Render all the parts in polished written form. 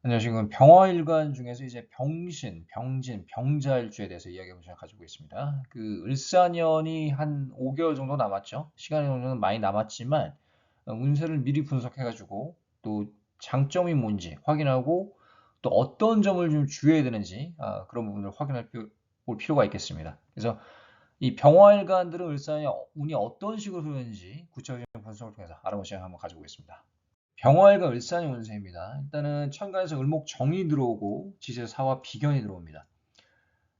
안녕하십니까. 병화일관 중에서 이제 병신, 병진, 병자일주에 대해서 이야기해볼 시간 가지고 있습니다. 그 을사년이 한 5개월 정도 남았죠. 시간이 어느 정도 많이 남았지만 운세를 미리 분석해가지고 또 장점이 뭔지 확인하고 또 어떤 점을 좀 주의해야 되는지 그런 부분을 볼 필요가 있겠습니다. 그래서 이 병화일관들은 을사년 운이 어떤 식으로 흐르는지 구체적인 분석을 통해서 알아볼 시간 한번 가지고 있습니다. 병화일과 을사의 운세입니다. 일단은 천간에서 을목 정이 들어오고 지지사와 비견이 들어옵니다.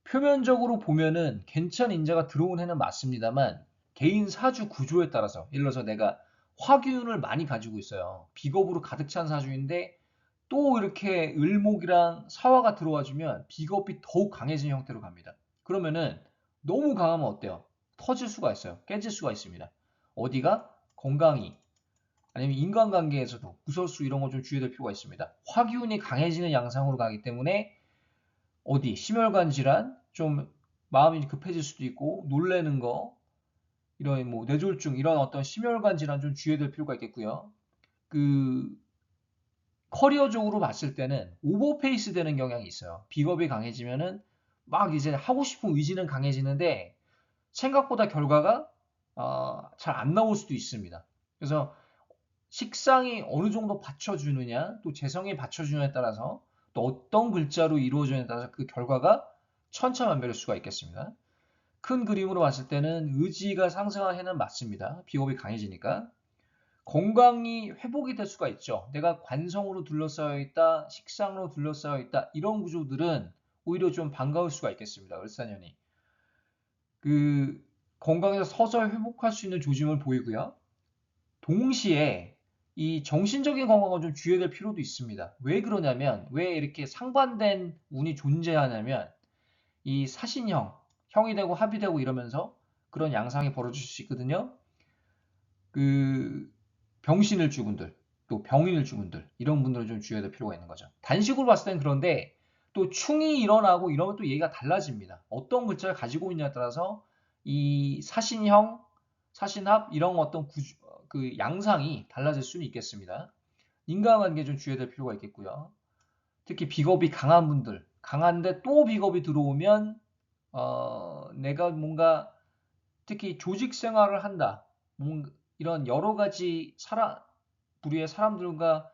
표면적으로 보면은 괜찮은 인자가 들어온 해는 맞습니다만 개인 사주 구조에 따라서 예를 들어서 내가 화기운을 많이 가지고 있어요. 비겁으로 가득 찬 사주인데 또 이렇게 을목이랑 사화가 들어와주면 비겁이 더욱 강해진 형태로 갑니다. 그러면은 너무 강하면 어때요? 터질 수가 있어요. 깨질 수가 있습니다. 어디가? 건강이 아니면 인간관계에서도 구설수 이런 거 좀 주의해야 될 필요가 있습니다. 화기운이 강해지는 양상으로 가기 때문에 어디 심혈관 질환 좀 마음이 급해질 수도 있고 놀래는 거 이런 뭐 뇌졸중 이런 어떤 심혈관 질환 좀 주의해야 될 필요가 있겠고요. 그 커리어적으로 봤을 때는 오버페이스 되는 경향이 있어요. 비겁이 강해지면은 막 이제 하고 싶은 의지는 강해지는데 생각보다 결과가 잘 안 나올 수도 있습니다. 그래서 식상이 어느 정도 받쳐주느냐, 또 재성이 받쳐주느냐에 따라서 또 어떤 글자로 이루어지느냐에 따라서 그 결과가 천차만별일 수가 있겠습니다. 큰 그림으로 봤을 때는 의지가 상승한 해는 맞습니다. 비겁이 강해지니까. 건강이 회복이 될 수가 있죠. 내가 관성으로 둘러싸여 있다, 식상으로 둘러싸여 있다, 이런 구조들은 오히려 좀 반가울 수가 있겠습니다. 을사년이. 그 건강에서 서서히 회복할 수 있는 조짐을 보이고요. 동시에 이 정신적인 건강을 좀 주의해야 될 필요도 있습니다. 왜 그러냐면, 왜 이렇게 상반된 운이 존재하냐면, 이 사신형, 형이 되고 합이 되고 이러면서 그런 양상이 벌어질 수 있거든요. 그 병신일주 분들, 또 병인일주 분들, 이런 분들은 좀 주의해야 될 필요가 있는 거죠. 단식으로 봤을 땐 그런데 또 충이 일어나고 이러면 또 얘기가 달라집니다. 어떤 글자를 가지고 있냐에 따라서 이 사신형, 사신합 이런 어떤 그 양상이 달라질 수는 있겠습니다. 인간관계에 좀 주의해야 될 필요가 있겠고요. 특히 비겁이 강한 분들, 강한데 또 비겁이 들어오면 내가 뭔가 특히 조직 생활을 한다. 이런 여러 가지 부류의 사람들과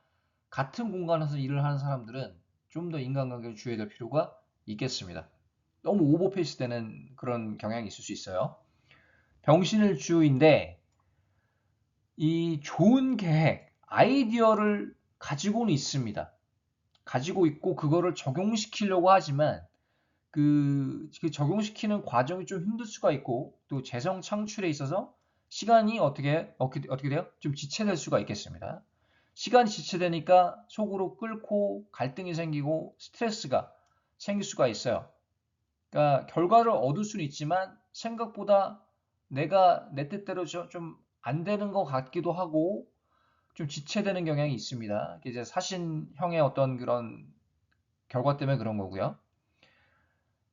같은 공간에서 일을 하는 사람들은 좀 더 인간관계를 주의해야 될 필요가 있겠습니다. 너무 오버페이스 되는 그런 경향이 있을 수 있어요. 병신일주인데 이 좋은 계획, 아이디어를 가지고는 있습니다. 가지고 있고 그거를 적용시키려고 하지만 그 적용시키는 과정이 좀 힘들 수가 있고 또 재성 창출에 있어서 시간이 어떻게 돼요? 좀 지체될 수가 있겠습니다. 시간이 지체되니까 속으로 끓고 갈등이 생기고 스트레스가 생길 수가 있어요. 그러니까 결과를 얻을 수는 있지만 생각보다 내가 내 뜻대로 좀 안 되는 것 같기도 하고 좀 지체되는 경향이 있습니다. 이제 사신형의 어떤 그런 결과 때문에 그런 거고요.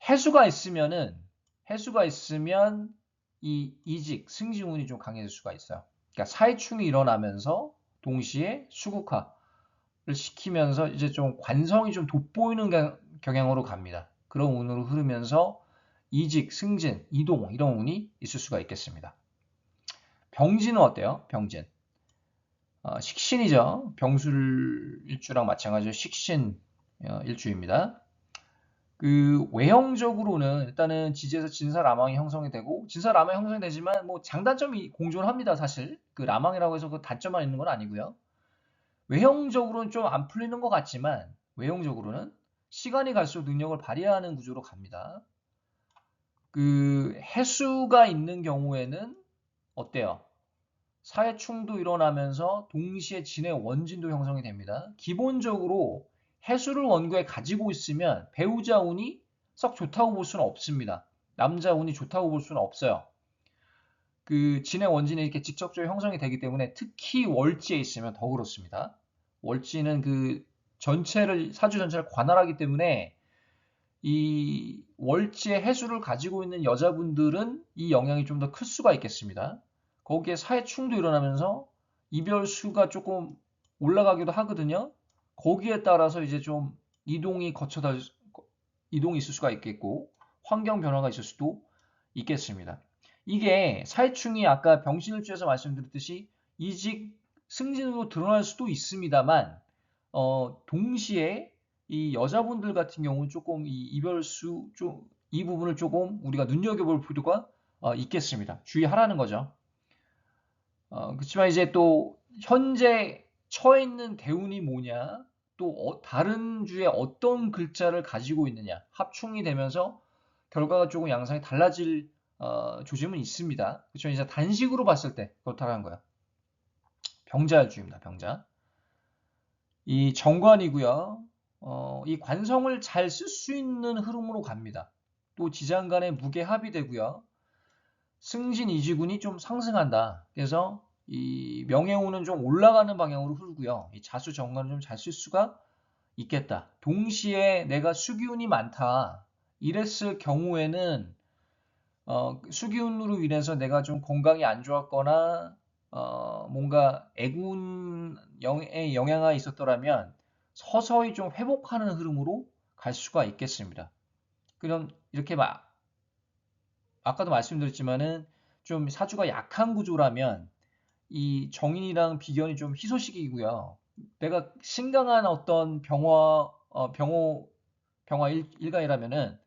해수가 있으면은 해수가 있으면 이 이직, 승진운이 좀 강해질 수가 있어요. 그러니까 사회충이 일어나면서 동시에 수국화를 시키면서 이제 좀 관성이 좀 돋보이는 경향으로 갑니다. 그런 운으로 흐르면서 이직, 승진, 이동 이런 운이 있을 수가 있겠습니다. 병진은 어때요? 병진. 식신이죠. 병술 일주랑 마찬가지로 식신 일주입니다. 그 외형적으로는 일단은 지지에서 진사라망이 형성이 되고 진사라망이 형성이 되지만 뭐 장단점이 공존 합니다. 사실 그 라망이라고 해서 그 단점만 있는 건 아니고요. 외형적으로는 좀 안 풀리는 것 같지만 외형적으로는 시간이 갈수록 능력을 발휘하는 구조로 갑니다. 그 해수가 있는 경우에는 어때요? 사회충도 일어나면서 동시에 진의 원진도 형성이 됩니다. 기본적으로 해수를 원고에 가지고 있으면 배우자 운이 썩 좋다고 볼 수는 없습니다. 남자 운이 좋다고 볼 수는 없어요. 그 진의 원진이 이렇게 직접적으로 형성이 되기 때문에 특히 월지에 있으면 더 그렇습니다. 월지는 그 사주 전체를 관할하기 때문에 이 월지의 해수를 가지고 있는 여자분들은 이 영향이 좀 더 클 수가 있겠습니다. 거기에 사회충도 일어나면서 이별수가 조금 올라가기도 하거든요. 거기에 따라서 이제 좀 이동이 이동이 있을 수가 있겠고 환경 변화가 있을 수도 있겠습니다. 이게 사회충이 아까 병신을주에서 말씀드렸듯이 이직 승진으로 드러날 수도 있습니다만 동시에 이 여자분들 같은 경우는 조금 이 부분을 조금 우리가 눈여겨볼 필요가 있겠습니다. 주의하라는 거죠. 그렇지만 이제 또 현재 처해 있는 대운이 뭐냐, 또 다른 주에 어떤 글자를 가지고 있느냐, 합충이 되면서 결과가 조금 양상이 달라질 조짐은 있습니다. 그렇죠? 이제 단식으로 봤을 때 그렇다는 거예요. 병자주입니다. 병자. 이 정관이고요. 이 관성을 잘 쓸 수 있는 흐름으로 갑니다. 또 지장 간의 무게합이 되고요. 승진 이지군이 좀 상승한다. 그래서 이 명예운은 좀 올라가는 방향으로 흐르고요. 이 자수 정관을 좀 잘 쓸 수가 있겠다. 동시에 내가 수기운이 많다. 이랬을 경우에는 수기운으로 인해서 내가 좀 건강이 안 좋았거나 뭔가 애군의 영향이 있었더라면 서서히 좀 회복하는 흐름으로 갈 수가 있겠습니다. 그럼 이렇게 아까도 말씀드렸지만은 좀 사주가 약한 구조라면 이 정인이랑 비견이 좀 희소식이고요. 내가 신강한 어떤 병화 일가이라면은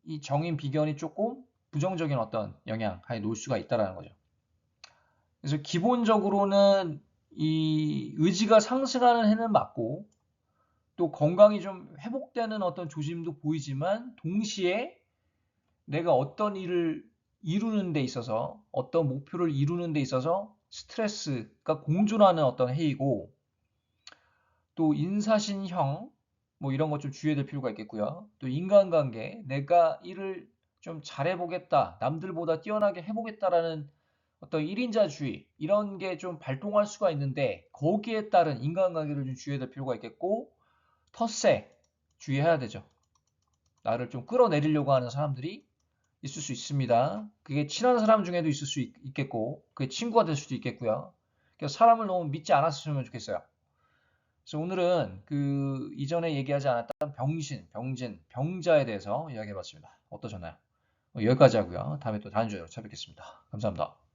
이 정인 비견이 조금 부정적인 어떤 영향하에 놓을 수가 있다라는 거죠. 그래서 기본적으로는 이 의지가 상승하는 해는 맞고 또 건강이 좀 회복되는 어떤 조짐도 보이지만 동시에 내가 어떤 일을 이루는 데 있어서 어떤 목표를 이루는 데 있어서 스트레스가 공존하는 어떤 해이고 또 인사신형 뭐 이런 것 좀 주의해야 될 필요가 있겠고요. 또 인간관계 내가 일을 좀 잘해보겠다 남들보다 뛰어나게 해보겠다라는 어떤 1인자주의 이런 게 좀 발동할 수가 있는데 거기에 따른 인간관계를 좀 주의해야 될 필요가 있겠고 텃세 주의해야 되죠. 나를 좀 끌어내리려고 하는 사람들이 있을 수 있습니다. 그게 친한 사람 중에도 있을 수 있겠고 그게 친구가 될 수도 있겠고요. 그래서 사람을 너무 믿지 않았으면 좋겠어요. 그래서 오늘은 그 이전에 얘기하지 않았던 병신, 병진, 병자에 대해서 이야기해봤습니다. 어떠셨나요? 여기까지 하고요. 다음에 또 다른 주제로 찾아뵙겠습니다. 감사합니다.